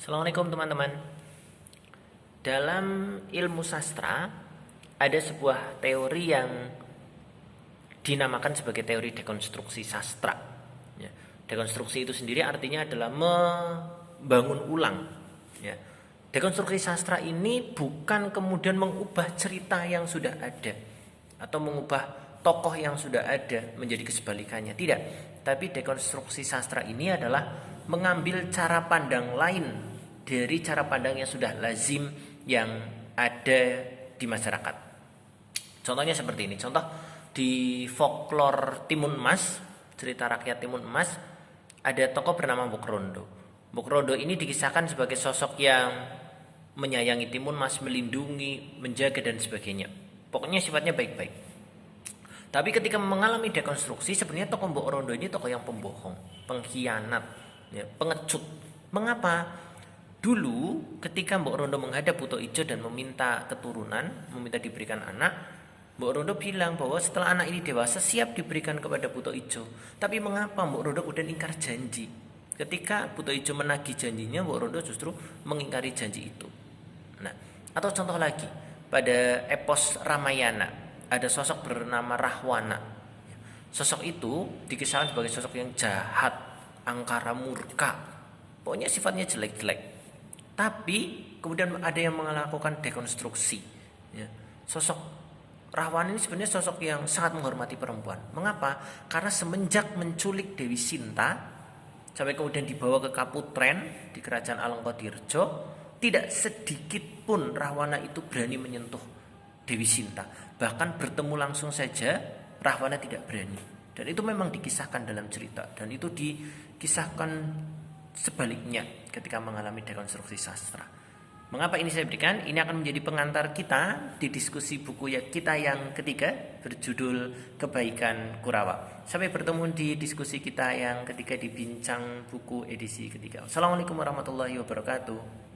Assalamualaikum teman-teman. Dalam ilmu sastra ada sebuah teori yang dinamakan sebagai teori dekonstruksi sastra. Ya, dekonstruksi itu sendiri artinya adalah membangun ulang. Ya, dekonstruksi sastra ini bukan kemudian mengubah cerita yang sudah ada atau mengubah tokoh yang sudah ada menjadi kesebalikannya. Tidak. Tapi dekonstruksi sastra ini adalah mengambil cara pandang lain dari cara pandang yang sudah lazim yang ada di masyarakat. Contohnya seperti ini. Contoh di folklore Timun Mas, cerita rakyat Timun Mas, ada tokoh bernama Mbok Rondo. Mbok Rondo ini dikisahkan sebagai sosok yang menyayangi Timun Mas, melindungi, menjaga dan sebagainya. Pokoknya sifatnya baik-baik. Tapi ketika mengalami dekonstruksi, sebenarnya tokoh Mbok Rondo ini tokoh yang pembohong, pengkhianat, ya, pengecut. Mengapa? Dulu ketika Mbok Rondo menghadap Buto Ijo dan meminta keturunan, meminta diberikan anak, Mbok Rondo bilang bahwa setelah anak ini dewasa siap diberikan kepada Buto Ijo. Tapi mengapa Mbok Rondo kemudian ingkar janji? Ketika Buto Ijo menagih janjinya, Mbok Rondo justru mengingkari janji itu. Nah, atau contoh lagi, pada epos Ramayana ada sosok bernama Rahwana. Sosok itu dikisahkan sebagai sosok yang jahat, angkara murka, pokoknya sifatnya jelek-jelek. Tapi kemudian ada yang melakukan dekonstruksi. Ya. Sosok Rahwana ini sebenarnya sosok yang sangat menghormati perempuan. Mengapa? Karena semenjak menculik Dewi Sinta sampai kemudian dibawa ke Kaputren di kerajaan Alengkodirjo, tidak sedikit pun Rahwana itu berani menyentuh Dewi Sinta. Bahkan bertemu langsung saja Rahwana tidak berani. Dan itu memang dikisahkan dalam cerita. Dan itu dikisahkan sebaliknya ketika mengalami dekonstruksi sastra. Mengapa ini saya berikan? Ini akan menjadi pengantar kita di diskusi buku kita yang ketiga berjudul Kebaikan Kurawa. Sampai bertemu di diskusi kita yang ketiga di Bincang Buku edisi ketiga. Assalamualaikum warahmatullahi wabarakatuh.